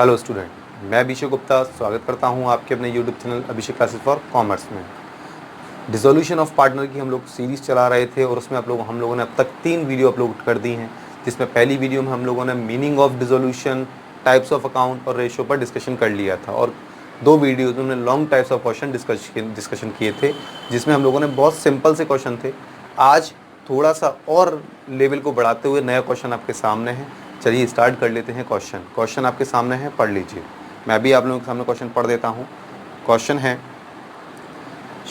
Hello student, मैं अभिषेक गुप्ता स्वागत करता हूं आपके अपने YouTube channel Abhishek classes for commerce में। डिसोल्यूशन ऑफ पार्टनर की हम लोग सीरीज़ चला रहे थे और उसमें हम लोगों ने अब तक 3 वीडियो अपलोड कर दी हैं, जिसमें पहली वीडियो में हम लोगों ने meaning of dissolution, types of account और रेशो पर डिस्कशन कर लिया था, और 2 वीडियोज़ में long types of question discussion किए थे, जिसमें हम लोगों ने बहुत सिंपल से क्वेश्चन थे। आज थोड़ा सा और लेवल को बढ़ाते हुए नया क्वेश्चन आपके सामने है। चलिए स्टार्ट कर लेते हैं। क्वेश्चन आपके सामने है, पढ़ लीजिए। मैं भी आप लोगों के सामने क्वेश्चन पढ़ देता हूँ। क्वेश्चन है,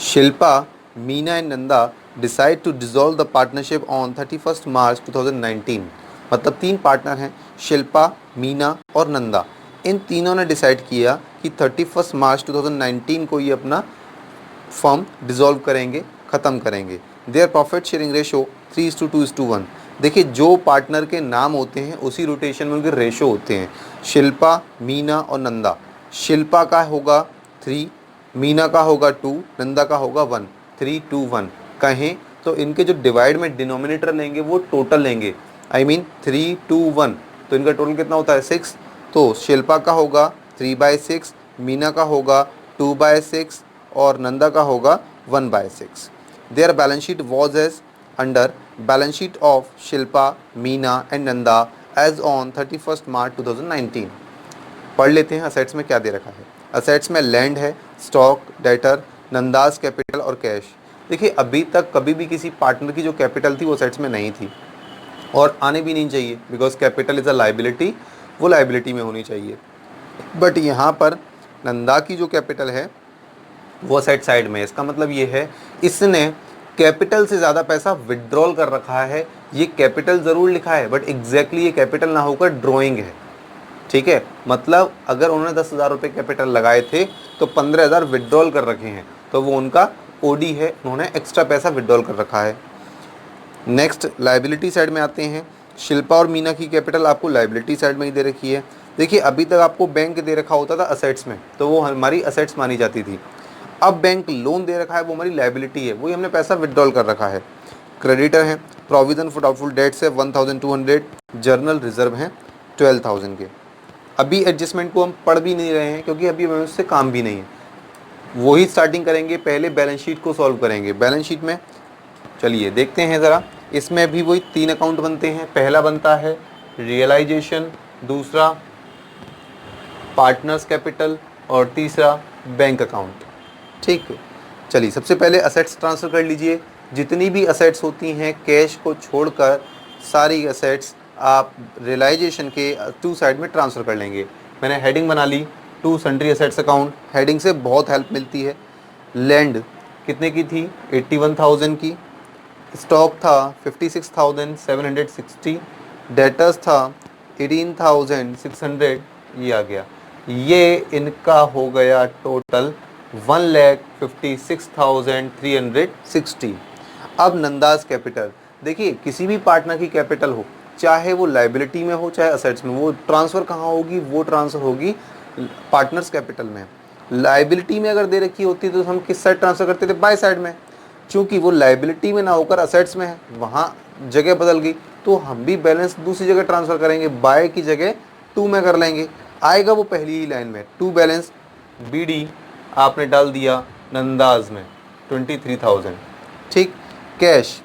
Shilpa, Meena and Nanda decide to dissolve the partnership on 31 March 2019। मतलब 3 पार्टनर हैं, शिल्पा, मीना और नंदा। इन तीनों ने डिसाइड किया कि 31 मार्च 2019 को ये अपना फर्म डिसॉल्व करेंगे, ख़त्म करेंगे। Their profit sharing ratio 3:2:1। देखिए, जो पार्टनर के नाम होते हैं उसी रोटेशन में उनके रेशो होते हैं। शिल्पा, मीना और नंदा। शिल्पा का होगा 3, मीना का होगा 2, नंदा का होगा 1। 3:2:1 कहें तो इनके जो डिवाइड में डिनोमिनेटर लेंगे वो टोटल लेंगे, आई मीन 3:2:1। तो इनका टोटल कितना होता है? 6। तो शिल्पा का होगा 3/6, मीना का होगा 2/6 और नंदा का होगा 1/6। Their balance sheet was as under balance sheet of Shilpa, Meena and Nanda as on 31 March 2019। पढ़ लेते हैं असेट्स में क्या दे रखा है। असेट्स में लैंड है, स्टॉक, डेटर, नंदाज कैपिटल और कैश। देखिए, अभी तक कभी भी किसी पार्टनर की जो कैपिटल थी वो असेट्स में नहीं थी और आने भी नहीं चाहिए, because capital is a liability, वो लाइबिलिटी में होनी चाहिए। बट यहाँ पर नंदा की जो कैपिटल है वो असेट साइड में है। इसका मतलब ये है इसने कैपिटल से ज़्यादा पैसा विड्रॉल कर रखा है। ये कैपिटल ज़रूर लिखा है बट एग्जैक्टली ये कैपिटल ना होकर ड्रॉइंग है, ठीक है। मतलब अगर उन्होंने 10,000 रुपये कैपिटल लगाए थे तो 15,000 विड्रॉल कर रखे हैं, तो वो उनका ओडी है, उन्होंने एक्स्ट्रा पैसा विड्रॉल कर रखा है। नेक्स्ट, लाइबिलिटी साइड में आते हैं। शिल्पा और मीना की कैपिटल आपको लाइबिलिटी साइड में ही दे रखी है। देखिए, अभी तक आपको बैंक दे रखा होता था असेट्स में, तो वो हमारी असेट्स मानी जाती थी। अब बैंक लोन दे रखा है, वो हमारी लाइबिलिटी है, वही हमने पैसा विड्रॉल कर रखा है। क्रेडिटर है, प्रोविजन फॉर डाउटफुल डेट्स है 1,200, जर्नल रिजर्व हैं 12,000 के। अभी एडजस्टमेंट को हम पढ़ भी नहीं रहे हैं क्योंकि अभी हमें उससे काम भी नहीं है, वही स्टार्टिंग करेंगे। पहले बैलेंस शीट को सॉल्व करेंगे। बैलेंस शीट में चलिए देखते हैं ज़रा। इसमें भी वही 3 अकाउंट बनते हैं। पहला बनता है रियलाइजेशन, दूसरा पार्टनर्स कैपिटल और तीसरा बैंक अकाउंट, ठीक है। चलिए सबसे पहले असेट्स ट्रांसफ़र कर लीजिए। जितनी भी असेट्स होती हैं कैश को छोड़कर, सारी असेट्स आप रियलाइजेशन के 2 साइड में ट्रांसफ़र कर लेंगे। मैंने हेडिंग बना ली, 2 सन्ड्री असेट्स अकाउंट। हेडिंग से बहुत हेल्प मिलती है। लैंड कितने की थी? 81,000 की। स्टॉक था 56,760। डेटर्स था 18,600। ये आ गया। ये इनका हो गया टोटल 1,56,360। अब नंदाज कैपिटल, देखिए किसी भी पार्टनर की कैपिटल हो, चाहे वो लाइबिलिटी में हो चाहे असेट्स में, वो ट्रांसफ़र कहाँ होगी? वो ट्रांसफ़र होगी पार्टनर्स कैपिटल में। लाइबिलिटी में अगर दे रखी होती तो हम किस साइड ट्रांसफ़र करते थे? बाय साइड में। चूँकि वो लाइबिलिटी में ना होकर असेट्स में है, वहाँ जगह बदल गई, तो हम भी बैलेंस दूसरी जगह ट्रांसफ़र करेंगे, बाय की जगह 2 में कर लेंगे। आएगा वो पहली ही लाइन में। 2 बैलेंस बीडी आपने डाल दिया नंदाज में 23,000, ठीक। कैश,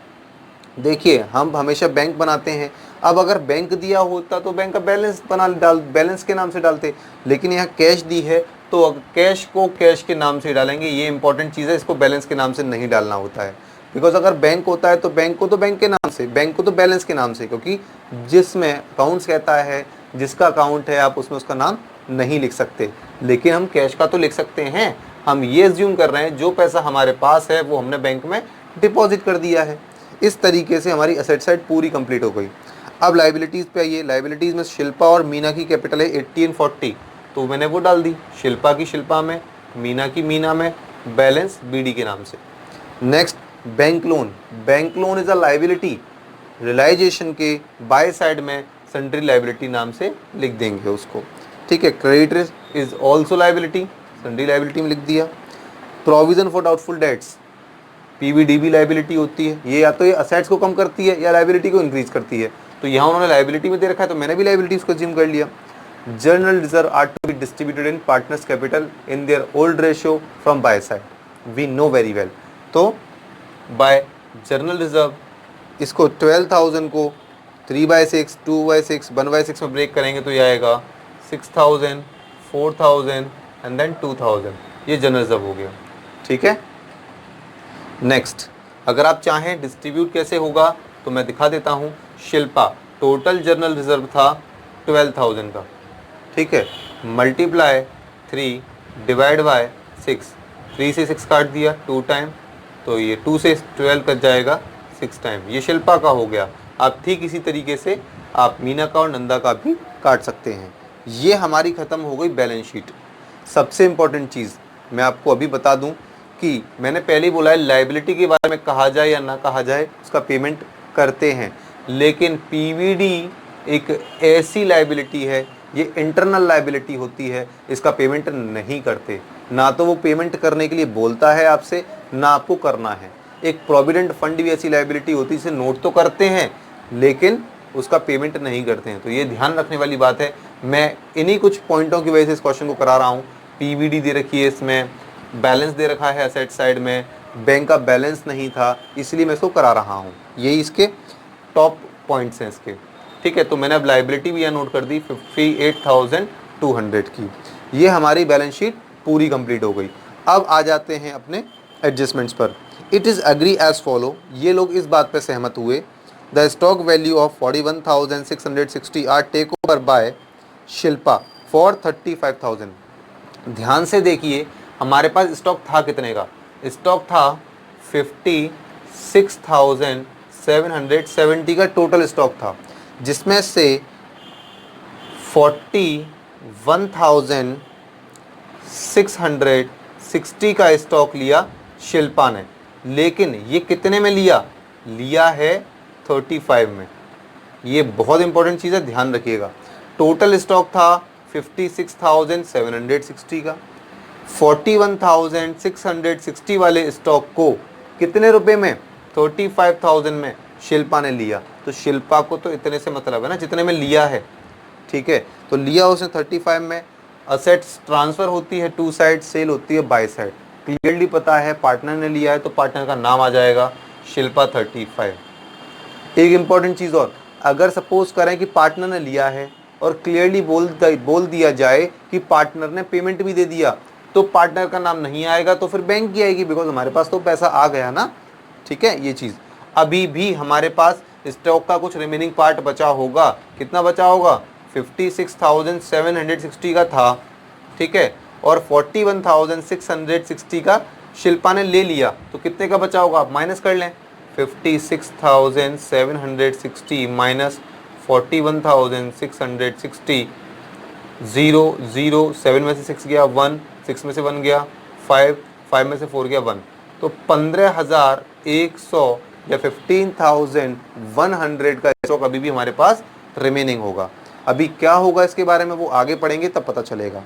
देखिए हम हमेशा बैंक बनाते हैं। अब अगर बैंक दिया होता तो बैंक का बैलेंस बैलेंस के नाम से डालते, लेकिन यहाँ कैश दी है तो कैश को कैश के नाम से डालेंगे। ये इंपॉर्टेंट चीज़ है, इसको बैलेंस के नाम से नहीं डालना होता है। बिकॉज अगर बैंक होता है तो बैंक को तो बैंक के नाम से, बैंक को तो बैलेंस के नाम से, क्योंकि जिसमें अकाउंट्स कहता है, जिसका अकाउंट है आप उसमें उसका नाम नहीं लिख सकते। लेकिन हम कैश का तो लिख सकते हैं। हम ये एज्यूम कर रहे हैं जो पैसा हमारे पास है वो हमने बैंक में डिपॉजिट कर दिया है। इस तरीके से हमारी असेट साइड पूरी कंप्लीट हो गई। अब लाइबिलिटीज़ पे आइए। लाइबिलिटीज़ में शिल्पा और मीना की कैपिटल है 80 और 40, तो मैंने वो डाल दी। शिल्पा की शिल्पा में, मीना की मीना में, बैलेंस बीडी के नाम से। Next, bank loan. Bank loan is a liability. Realisation के बाय साइड में सन्ड्री लाइबिलिटी नाम से लिख देंगे उसको, ठीक है। Creditor is also liability, sundry liability में लिख दिया। Provision for doubtful debts, PVDB liability होती है। ये या तो ये असेट्स को कम करती है या लाइबिलिटी को इंक्रीज करती है। तो यहाँ उन्होंने लाइबिलिटी में दे रखा है तो मैंने भी लाइबिलिटीज़ को जिम कर लिया। General reserve are to be distributed in partners capital in their old ratio from buy side. We know very well. तो by general reserve इसको 12,000 को 3/6, 2/6, 1/6 में ब्रेक करेंगे तो ये आएगा 6,000, 4,000 एंड देन 2,000. ये जनरल रिजर्व हो गया. ठीक है. नेक्स्ट, अगर आप चाहें डिस्ट्रीब्यूट कैसे होगा तो मैं दिखा देता हूँ. शिल्पा टोटल जनरल रिजर्व था 12,000 का. ठीक है. Multiply 3 divide by 6. 3 से 6 काट दिया 2 टाइम, तो ये 2 से 12 कट जाएगा 6 टाइम. ये शिल्पा का हो गया. आप ठीक इसी तरीके से आप मीना का और नंदा का भी काट सकते हैं. ये हमारी ख़त्म हो गई बैलेंस शीट. सबसे इम्पोर्टेंट चीज़ मैं आपको अभी बता दूं कि मैंने पहले ही बोला है लाइबिलिटी के बारे में कहा जाए या ना कहा जाए उसका पेमेंट करते हैं, लेकिन पीवीडी एक ऐसी लाइबिलिटी है, ये इंटरनल लाइबिलिटी होती है, इसका पेमेंट नहीं करते. ना तो वो पेमेंट करने के लिए बोलता है आपसे, ना आपको करना है. एक प्रोविडेंट फंड भी ऐसी लाइबिलिटी होती है जिसे नोट तो करते हैं लेकिन उसका पेमेंट नहीं करते हैं. तो ये ध्यान रखने वाली बात है. मैं इन्हीं कुछ पॉइंटों की वजह से इस क्वेश्चन को करा रहा हूँ. पीवीडी दे रखी है, इसमें बैलेंस दे रखा है एसेट साइड में, बैंक का बैलेंस नहीं था, इसलिए मैं इसको करा रहा हूँ. यही इसके टॉप पॉइंट्स हैं इसके. ठीक है. तो मैंने अब लाइबिलिटी भी यहाँ नोट कर दी 58,200 की. ये हमारी बैलेंस शीट पूरी कंप्लीट हो गई. अब आ जाते हैं अपने एडजस्टमेंट्स पर. It is agree as follow. ये लोग इस बात पर सहमत हुए. The stock value of 41,660 are take over by Shilpa for 35,000. ध्यान से देखिए हमारे पास स्टॉक था कितने का. स्टॉक था 56,770 का टोटल स्टॉक था, जिसमें से 41,660 का स्टॉक लिया शिल्पा ने. लेकिन ये कितने में लिया है 35 में. ये बहुत इंपॉर्टेंट चीज़ है, ध्यान रखिएगा. टोटल स्टॉक था 56,760 का. 41,660 वाले स्टॉक को कितने रुपए में 35,000 में शिल्पा ने लिया. तो शिल्पा को तो इतने से मतलब है ना जितने में लिया है. ठीक है. तो लिया उसने 35 में. असेट्स ट्रांसफ़र होती है टू साइड, सेल होती है बाय साइड. क्लियरली पता है पार्टनर ने लिया है तो पार्टनर का नाम आ जाएगा शिल्पा 35. एक इम्पॉर्टेंट चीज़ और, अगर सपोज करें कि पार्टनर ने लिया है और क्लियरली बोल दिया जाए कि पार्टनर ने पेमेंट भी दे दिया, तो पार्टनर का नाम नहीं आएगा, तो फिर बैंक की आएगी, बिकॉज हमारे पास तो पैसा आ गया ना. ठीक है. ये चीज़ अभी भी हमारे पास स्टॉक का कुछ रिमेनिंग पार्ट बचा होगा. कितना बचा होगा 56,760 का था. ठीक है. और 41,660 का शिल्पा ने ले लिया, तो कितने का बचा होगा आप माइनस कर लें. 56,760 माइनस 41,660, 0 0 7 में से 6 गया 1, 6 में से 1 गया 5, 5 में से 4 गया 1, तो 15,100 या 15,100 का स्टॉक अभी भी हमारे पास रिमेनिंग होगा. अभी क्या होगा इसके बारे में वो आगे पढ़ेंगे तब पता चलेगा.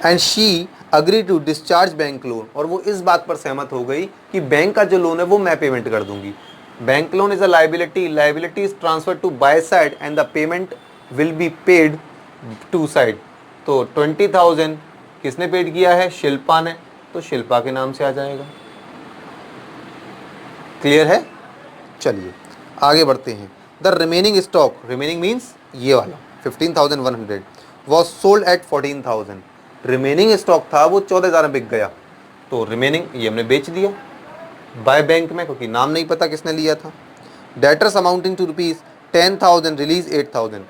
And she agree to discharge bank loan. और वो इस बात पर सहमत हो गई कि बैंक का जो लोन है वो मैं पेमेंट कर दूंगी. Bank loan is a liability. Liability is transfer to by side and the payment will be paid to side. तो 20,000 किसने पेड किया है शिल्पा ने, तो शिल्पा के नाम से आ जाएगा. क्लियर है. चलिए आगे बढ़ते हैं. The remaining stock, remaining means ये वाला 15,100 was sold at 14,000. Remaining stock था वो 14,000 में बिक गया, तो रिमेनिंग ये हमने बेच दिया बाय बैंक में, क्योंकि नाम नहीं पता किसने लिया था. Debtors amounting to ₹10,000 release 8,000.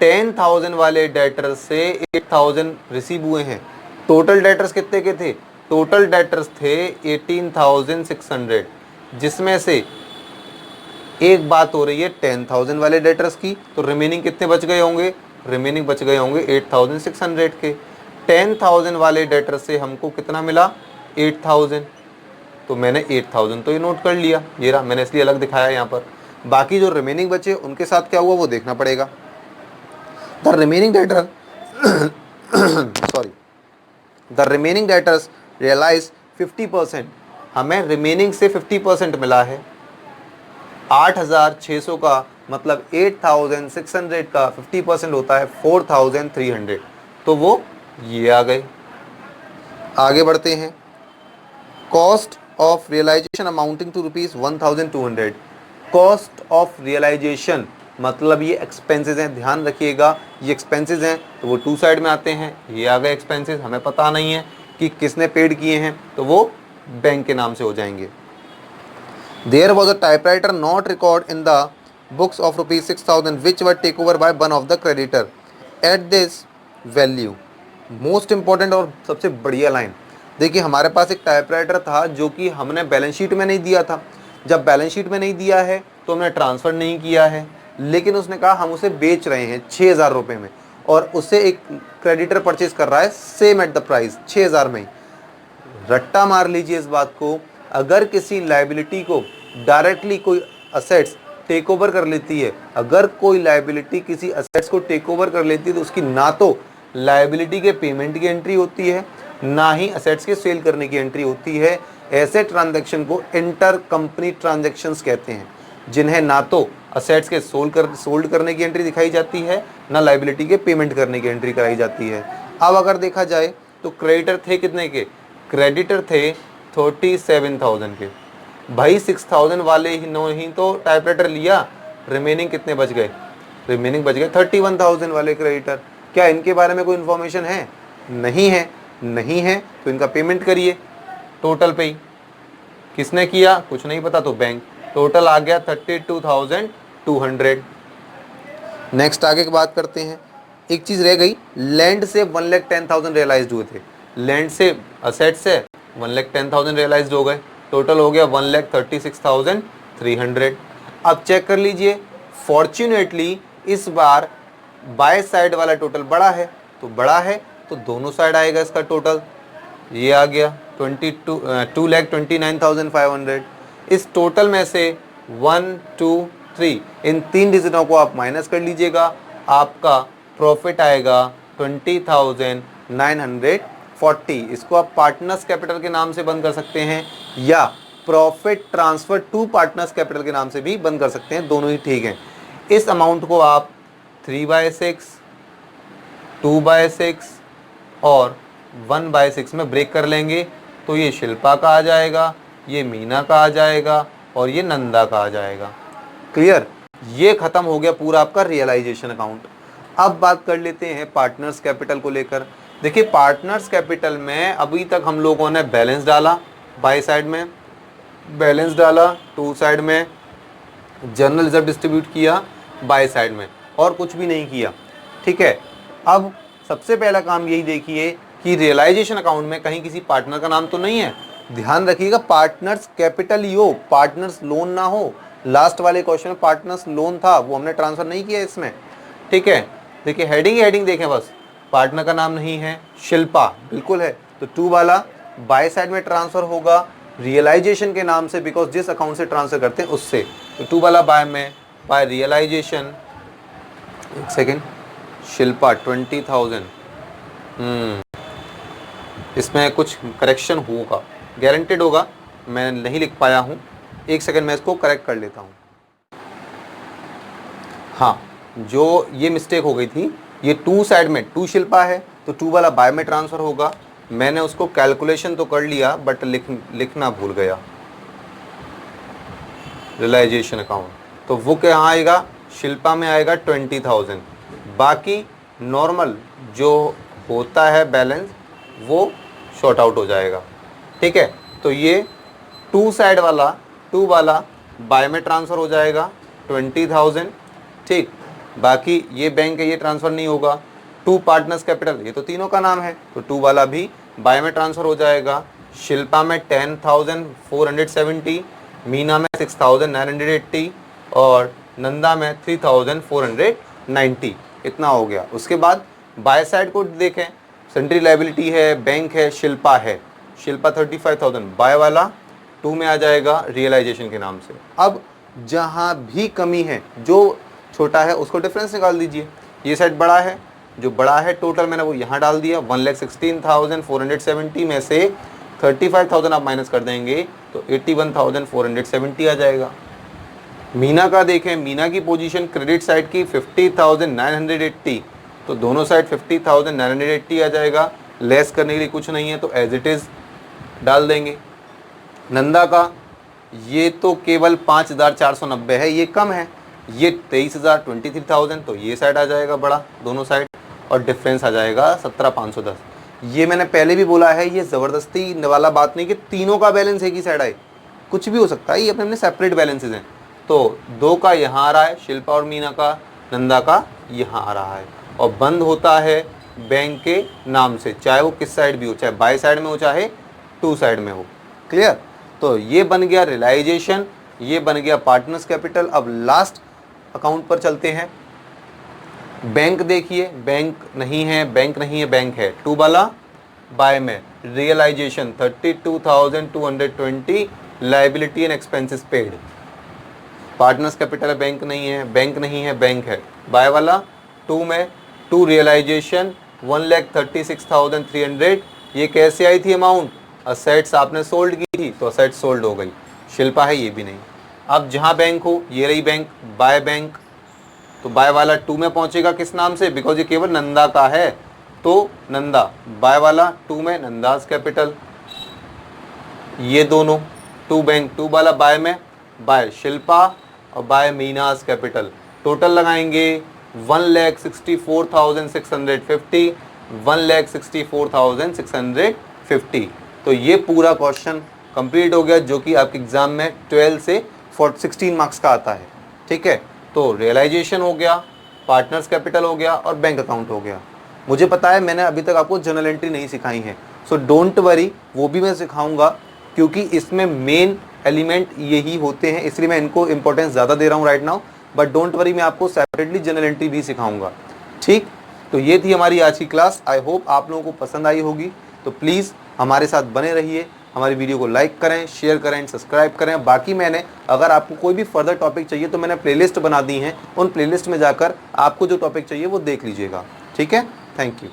10,000 वाले डेटर्स से 8,000 रिसीव हुए हैं. टोटल डेटर्स कितने के थे, टोटल डेटर्स थे 18,600, जिसमें से एक बात हो रही है 10,000 वाले डेटर्स की, तो रिमेनिंग कितने बच गए होंगे, रिमेनिंग बच गए होंगे 8,600 के. 10,000 वाले डेटर से हमको कितना मिला 8,000, तो मैंने 8,000 तो ये नोट कर लिया, ये रहा, मैंने इसलिए अलग दिखाया यहाँ पर. बाकी जो रिमेनिंग बचे उनके साथ क्या हुआ वो देखना पड़ेगा. The remaining debtor sorry the remaining debtors realise 50%. हमें रिमेनिंग से 50% मिला है. 8,600 का मतलब 8,600 का 50% होता है 4,300, तो वो ये आ गए। आगे बढ़ते हैं। Cost of realisation amounting to ₹1,200। Cost of realisation मतलब ये एक्सपेंसेस हैं, ध्यान रखिएगा ये एक्सपेंसेस हैं, तो वो टू साइड में आते हैं। ये आ गए एक्सपेंसेस, हमें पता नहीं है कि किसने पेड किए हैं, तो वो बैंक के नाम से हो जाएंगे। There was a typewriter not record in the books of ₹6,000 which were take over by one of the creditor at this value. Most important और सबसे बढ़िया लाइन, देखिए हमारे पास एक टाइपराइटर था जो कि हमने बैलेंस शीट में नहीं दिया था। जब बैलेंस शीट में नहीं दिया है तो हमने ट्रांसफ़र नहीं किया है, लेकिन उसने कहा हम उसे बेच रहे हैं 6,000 रुपये में, और उससे एक क्रेडिटर परचेज कर रहा है सेम एट द प्राइस 6,000 में ही। रट्टा मार लीजिए इस बात को, अगर किसी लाइबिलिटी को डायरेक्टली कोई असेट्स टेक ओवर कर लेती है, अगर कोई लाइबिलिटी किसी असेट्स को टेक ओवर कर लेती है, तो उसकी ना तो लाइबिलिटी के पेमेंट की एंट्री होती है, ना ही असेट्स के सेल करने की एंट्री होती है। ऐसे ट्रांजैक्शन को इंटर कंपनी ट्रांजैक्शंस कहते हैं, जिन्हें ना तो असेट्स के सोल्ड करने की एंट्री दिखाई जाती है, ना लाइबिलिटी के पेमेंट करने की एंट्री कराई जाती है। अब अगर देखा जाए तो क्रेडिटर थे कितने के? क्रेडिटर थे 37,000 के। भाई 6,000 वाले ही तो टाइपराइटर लिया, रिमेनिंग कितने बच गए? रिमेनिंग बच गए 31,000 वाले क्रेडिटर। क्या इनके बारे में कोई इन्फॉर्मेशन है? नहीं है। नहीं है तो इनका पेमेंट करिए टोटल पे ही। किसने किया? कुछ नहीं पता तो बैंक। टोटल आ गया 32,200। नेक्स्ट आगे की बात करते हैं। एक चीज़ रह गई, लैंड से 1,10,000 रियलाइज हुए थे। लैंड से असेट से 1,10,000 रियलाइज हो गए, टोटल हो गया 1,36,300। अब चेक कर लीजिए, फॉर्चुनेटली इस बार बाय साइड वाला टोटल बड़ा है, तो बड़ा है तो दोनों साइड आएगा इसका टोटल। ये आ गया 2,29,500। इस टोटल में से 1, 2, 3 इन 3 डिजिटों को आप माइनस कर लीजिएगा, आपका प्रॉफिट आएगा 20,940। इसको आप पार्टनर्स कैपिटल के नाम से बंद कर सकते हैं, या profit transfer to partners capital के नाम से भी बंद कर सकते हैं, दोनों ही ठीक हैं। इस अमाउंट को आप 3/6, 2/6 और 1/6 में ब्रेक कर लेंगे, तो ये शिल्पा का आ जाएगा, ये मीना का आ जाएगा और ये नंदा का आ जाएगा। क्लियर? ये खत्म हो गया पूरा आपका रियलाइजेशन अकाउंट। अब बात कर लेते हैं पार्टनर्स कैपिटल को लेकर। देखिए पार्टनर्स कैपिटल में अभी तक हम लोगों ने बैलेंस डाला, बाय साइड में बैलेंस डाला, टू साइड में जनरल रिजर्व डिस्ट्रीब्यूट किया, बाय साइड में और कुछ भी नहीं किया। ठीक है, अब सबसे पहला काम यही देखिए कि रियलाइजेशन अकाउंट में कहीं किसी पार्टनर का नाम तो नहीं है। ध्यान रखिएगा पार्टनर्स कैपिटल ही हो, पार्टनर्स लोन ना हो। लास्ट वाले क्वेश्चन में पार्टनर्स लोन था, वो हमने ट्रांसफर नहीं किया इसमें। ठीक है, देखिए हेडिंग देखें बस, पार्टनर का नाम नहीं है, शिल्पा बिल्कुल है, तो 2 वाला बाय साइड में ट्रांसफर होगा रियलाइजेशन के नाम से, बिकॉज जिस अकाउंट से ट्रांसफर करते हैं उससे, तो 2 वाला बाय में बाय रियलाइजेशन। एक सेकेंड, शिल्पा 20,000, इसमें कुछ करेक्शन होगा, गारंटेड होगा, मैं नहीं लिख पाया हूँ। एक सेकंड मैं इसको करेक्ट कर लेता हूँ। हाँ, जो ये मिस्टेक हो गई थी, ये 2 साइड में 2 शिल्पा है, तो 2 वाला बाय में ट्रांसफ़र होगा। मैंने उसको कैलकुलेशन तो कर लिया बट लिखना भूल गया। रियलाइजेशन अकाउंट, तो वो क्या आएगा? शिल्पा में आएगा 20,000। बाकी नॉर्मल जो होता है बैलेंस वो शॉर्ट आउट हो जाएगा। ठीक है, तो ये 2 साइड वाला 2 वाला बाय में ट्रांसफ़र हो जाएगा 20,000। ठीक, बाकी ये बैंक है, ये ट्रांसफ़र नहीं होगा। 2 पार्टनर्स कैपिटल, ये तो तीनों का नाम है, तो 2 वाला भी बाय में ट्रांसफ़र हो जाएगा। शिल्पा में 10,470, मीना में 6,980 और नंदा में 3,490। इतना हो गया। उसके बाद बाय साइड को देखें, सेंट्री लाइबिलिटी है, बैंक है, शिल्पा है। शिल्पा 35,000 बाय वाला 2 में आ जाएगा रियलाइजेशन के नाम से। अब जहाँ भी कमी है, जो छोटा है उसको डिफरेंस निकाल दीजिए। ये साइड बड़ा है, जो बड़ा है टोटल मैंने वो यहाँ डाल दिया। 1,16,470 में से 35,000 आप माइनस कर देंगे तो 81,470 आ जाएगा। मीना का देखें, मीना की पोजीशन क्रेडिट साइड की 50,980, तो दोनों साइड 50,980 आ जाएगा। लेस करने के लिए कुछ नहीं है तो एज इट इज़ डाल देंगे। नंदा का ये तो केवल 5,490 है, ये कम है, ये 23,000 तो ये साइड आ जाएगा बड़ा दोनों साइड, और डिफरेंस आ जाएगा 17,510। ये मैंने पहले भी बोला है, ये ज़बरदस्ती वाला बात नहीं कि तीनों का बैलेंस एक ही साइड आए, कुछ भी हो सकता है, ये अपने अपने सेपरेट बैलेंसेज हैं। तो 2 का यहाँ आ रहा है शिल्पा और मीना का, नंदा का यहाँ आ रहा है, और बंद होता है बैंक के नाम से, चाहे वो किस साइड भी हो, चाहे बाय साइड में हो चाहे टू साइड में हो। क्लियर? तो ये बन गया रियलाइजेशन, ये बन गया पार्टनर्स कैपिटल। अब लास्ट अकाउंट पर चलते हैं। बैंक देखिए, बैंक नहीं है, बैंक नहीं है, बैंक है, टू वाला बाय में realisation 32,220 liability and expenses paid. Partners capital है, बैंक नहीं है, बैंक नहीं है, बैंक है, बाय वाला टू में टू रियलाइजेशन 1,36,300। ये कैसे आई थी अमाउंट? असेट्स आपने सोल्ड की थी तो असेट्स सोल्ड हो गई। शिल्पा है, ये भी नहीं। अब जहाँ बैंक हो, ये रही बैंक, बाय बैंक, तो बाय वाला टू में पहुंचेगा किस नाम से? बिकॉज ये केवल नंदा का है, तो नंदा, बाय वाला टू में नंदास कैपिटल। ये दोनों टू बैंक, टू वाला बाय में बाय शिल्पा और बाय मीनास कैपिटल। टोटल लगाएंगे 1,64,650, 1,64,650। तो ये पूरा क्वेश्चन कंप्लीट हो गया, जो कि आपके एग्जाम में 12 से 16 मार्क्स का आता है। ठीक है, तो रियलाइजेशन हो गया, पार्टनर्स कैपिटल हो गया और बैंक अकाउंट हो गया। मुझे पता है मैंने अभी तक आपको जर्नल एंट्री नहीं सिखाई है, सो डोंट वरी, वो भी मैं सिखाऊंगा, क्योंकि इसमें मेन एलिमेंट यही होते हैं, इसलिए मैं इनको इंपॉर्टेंस ज़्यादा दे रहा हूँ right now. But don't worry, मैं आपको सेपरेटली जर्नल एंट्री भी सिखाऊंगा। ठीक, तो ये थी हमारी आज की क्लास। आई होप आप लोगों को पसंद आई होगी। तो प्लीज़ हमारे साथ बने रहिए, हमारी वीडियो को लाइक करें, शेयर करें, सब्सक्राइब करें। बाकी मैंने, अगर आपको कोई भी फर्दर टॉपिक चाहिए तो मैंने प्लेलिस्ट बना दी हैं, उन प्लेलिस्ट में जाकर आपको जो टॉपिक चाहिए वो देख लीजिएगा। ठीक है, थैंक यू।